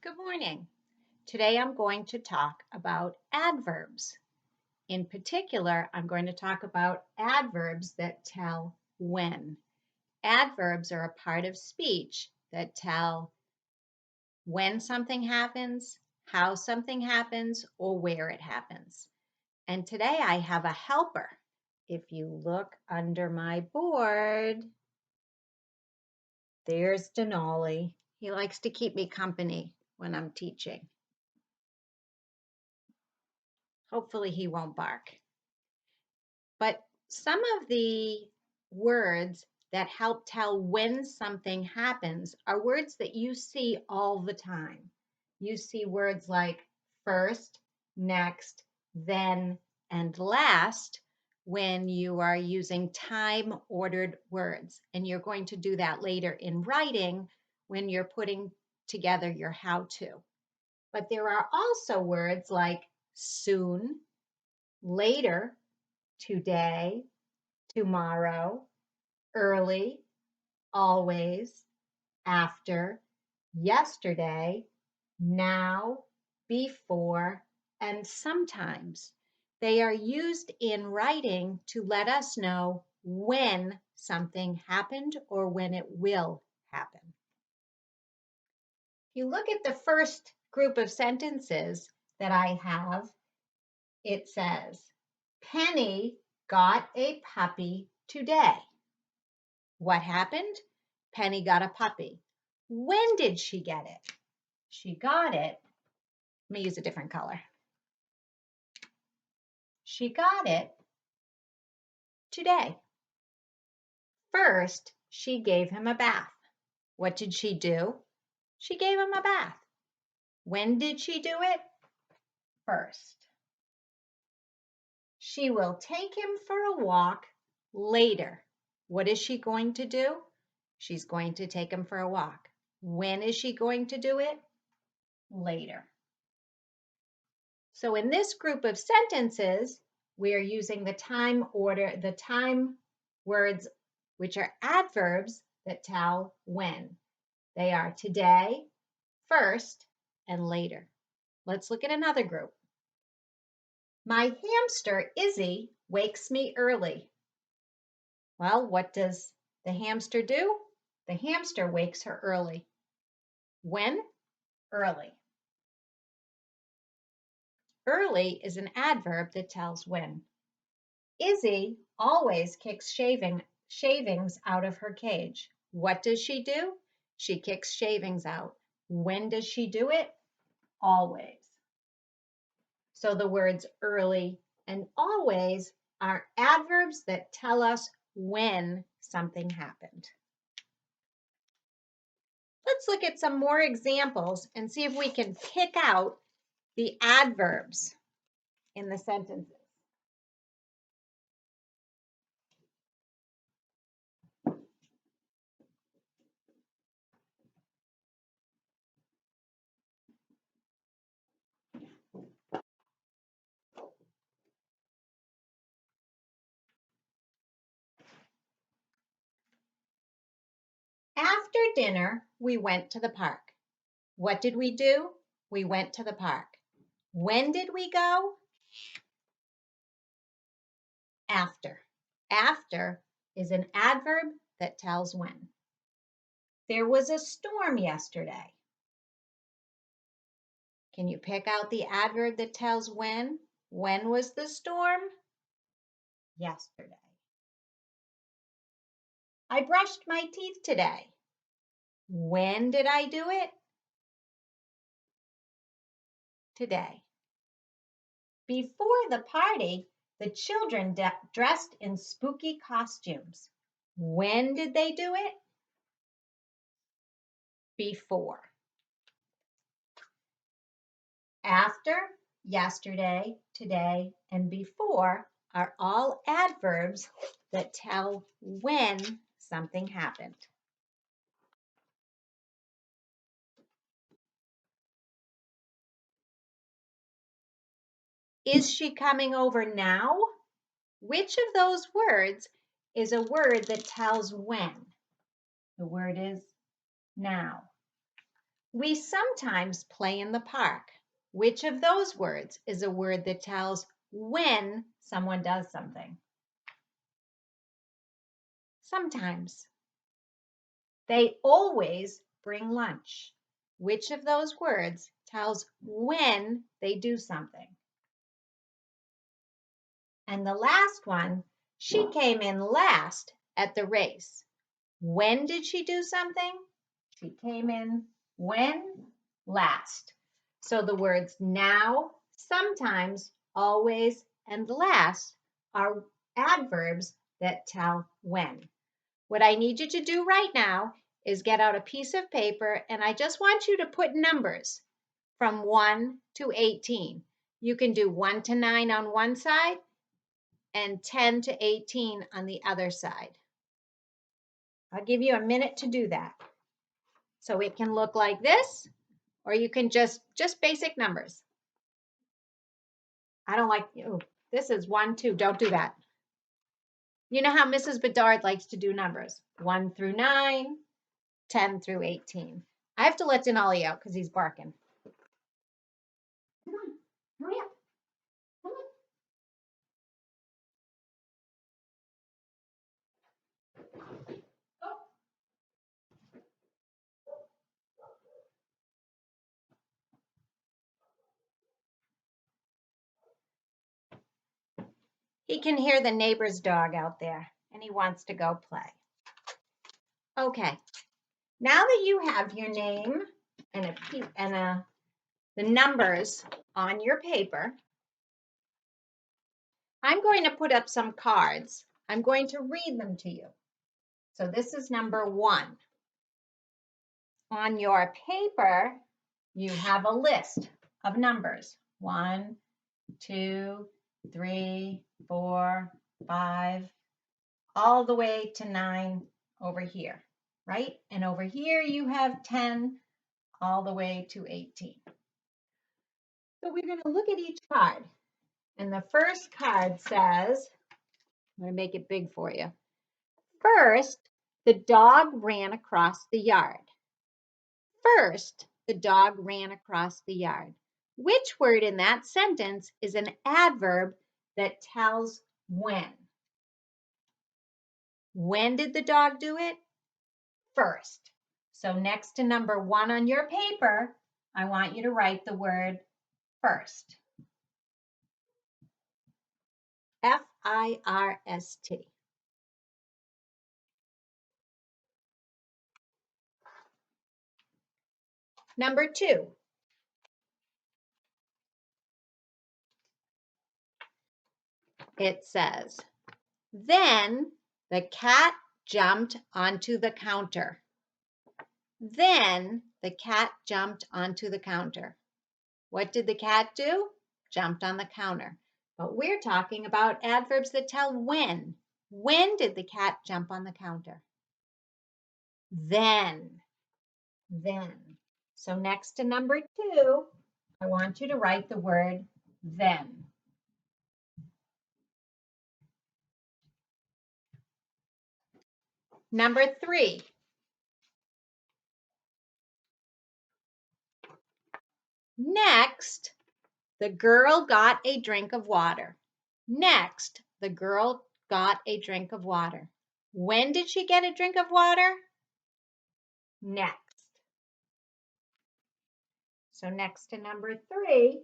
Good morning. Today I'm going to talk about adverbs. In particular, I'm going to talk about adverbs that tell when. Adverbs are a part of speech that tell when something happens, how something happens, or where it happens. And today I have a helper. If you look under my board, there's Denali. He likes to keep me company when I'm teaching. Hopefully he won't bark. But some of the words that help tell when something happens are words that you see all the time. You see words like first, next, then, and last when you are using time-ordered words. And you're going to do that later in writing when you're putting together your how-to. But there are also words like soon, later, today, tomorrow, early, always, after, yesterday, now, before, and sometimes. They are used in writing to let us know when something happened or when it will happen. If you look at the first group of sentences that I have, it says, Penny got a puppy today. What happened? Penny got a puppy. When did she get it? She got it. Let me use a different color. She got it today. First, she gave him a bath. What did she do? She gave him a bath. When did she do it? First. She will take him for a walk later. What is she going to do? She's going to take him for a walk. When is she going to do it? Later. So in this group of sentences, we are using the time words, which are adverbs that tell when. They are today, first, and later. Let's look at another group. My hamster, Izzy, wakes me early. Well, what does the hamster do? The hamster wakes her early. When? Early. Early is an adverb that tells when. Izzy always kicks shavings out of her cage. What does she do? She kicks shavings out. When does she do it? Always. So the words early and always are adverbs that tell us when something happened. Let's look at some more examples and see if we can pick out the adverbs in the sentences. After dinner, we went to the park. What did we do? We went to the park. When did we go? After. After is an adverb that tells when. There was a storm yesterday. Can you pick out the adverb that tells when? When was the storm? Yesterday. I brushed my teeth today. When did I do it? Today. Before the party, the children dressed in spooky costumes. When did they do it? Before. After, yesterday, today, and before are all adverbs that tell when something happened. Is she coming over now? Which of those words is a word that tells when? The word is now. We sometimes play in the park. Which of those words is a word that tells when someone does something? Sometimes. They always bring lunch. Which of those words tells when they do something? And the last one, she came in last at the race. When did she do something? She came in when? Last. So the words now, sometimes, always, and last are adverbs that tell when. What I need you to do right now is get out a piece of paper, and I just want you to put numbers from 1 to 18. You can do 1 to 9 on one side and 10 to 18 on the other side. I'll give you a minute to do that. So it can look like this, or you can just basic numbers. I don't like, oh, this is 1, 2, don't do that. You know how Mrs. Bedard likes to do numbers, 1 through 9, 10 through 18. I have to let Denali out because he's barking. Come on, hurry up. Come on. He can hear the neighbor's dog out there, and he wants to go play. Okay, now that you have your name and the numbers on your paper, I'm going to put up some cards. I'm going to read them to you. So this is number 1. On your paper, you have a list of numbers. 1, 2, 3, 4, 5, all the way to 9 over here, right? And over here you have 10 all the way to 18. So we're going to look at each card. And the first card says, I'm going to make it big for you. First, the dog ran across the yard. First, the dog ran across the yard. Which word in that sentence is an adverb that tells when? When did the dog do it? First. So next to number 1 on your paper, I want you to write the word first. F-I-R-S-T. Number 2. It says, then the cat jumped onto the counter. Then the cat jumped onto the counter. What did the cat do? Jumped on the counter. But we're talking about adverbs that tell when. When did the cat jump on the counter? Then. Then. So next to number 2, I want you to write the word then. Number 3. Next, the girl got a drink of water. Next, the girl got a drink of water. When did she get a drink of water? Next. So next to number 3,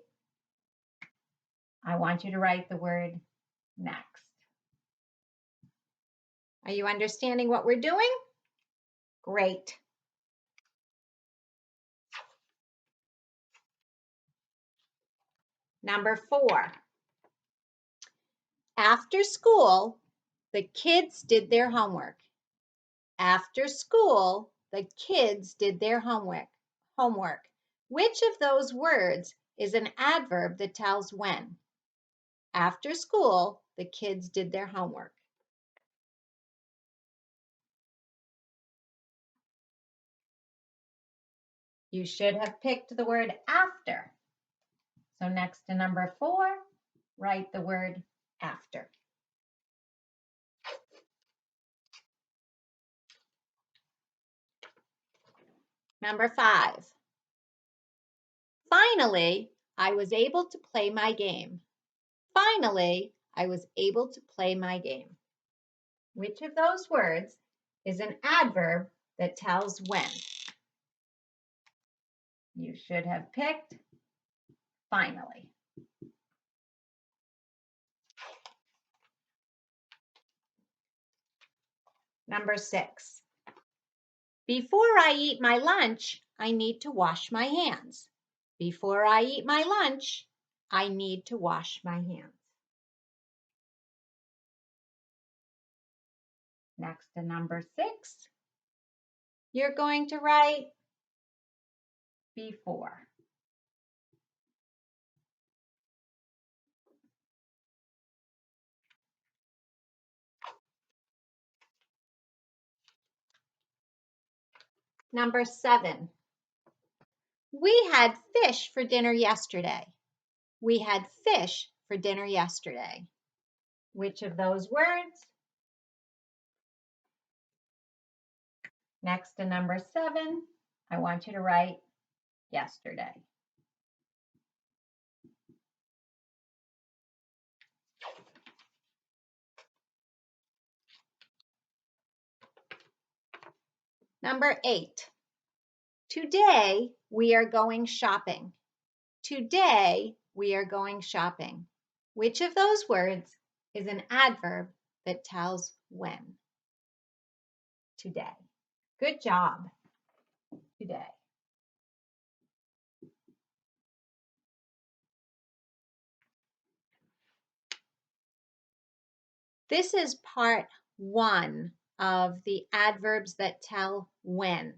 I want you to write the word next. Are you understanding what we're doing? Great. Number 4. After school, the kids did their homework. After school, the kids did their homework. Which of those words is an adverb that tells when? After school, the kids did their homework. You should have picked the word after. So next to number 4, write the word after. Number 5. Finally, I was able to play my game. Finally, I was able to play my game. Which of those words is an adverb that tells when? You should have picked finally. Number 6. Before I eat my lunch, I need to wash my hands. Before I eat my lunch, I need to wash my hands. Next to number 6, you're going to write before. Number 7, we had fish for dinner yesterday. We had fish for dinner yesterday. Which of those words? Next to number 7, I want you to write yesterday. Number 8, today we are going shopping. Today we are going shopping. Which of those words is an adverb that tells when? Today. Good job. Today. This is part 1 of the adverbs that tell when.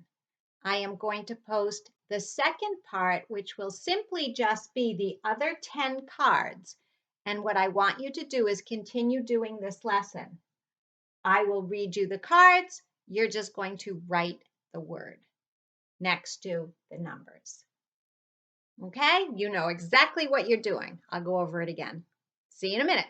I am going to post the second part, which will simply just be the other 10 cards. And what I want you to do is continue doing this lesson. I will read you the cards. You're just going to write the word next to the numbers. Okay? You know exactly what you're doing. I'll go over it again. See you in a minute.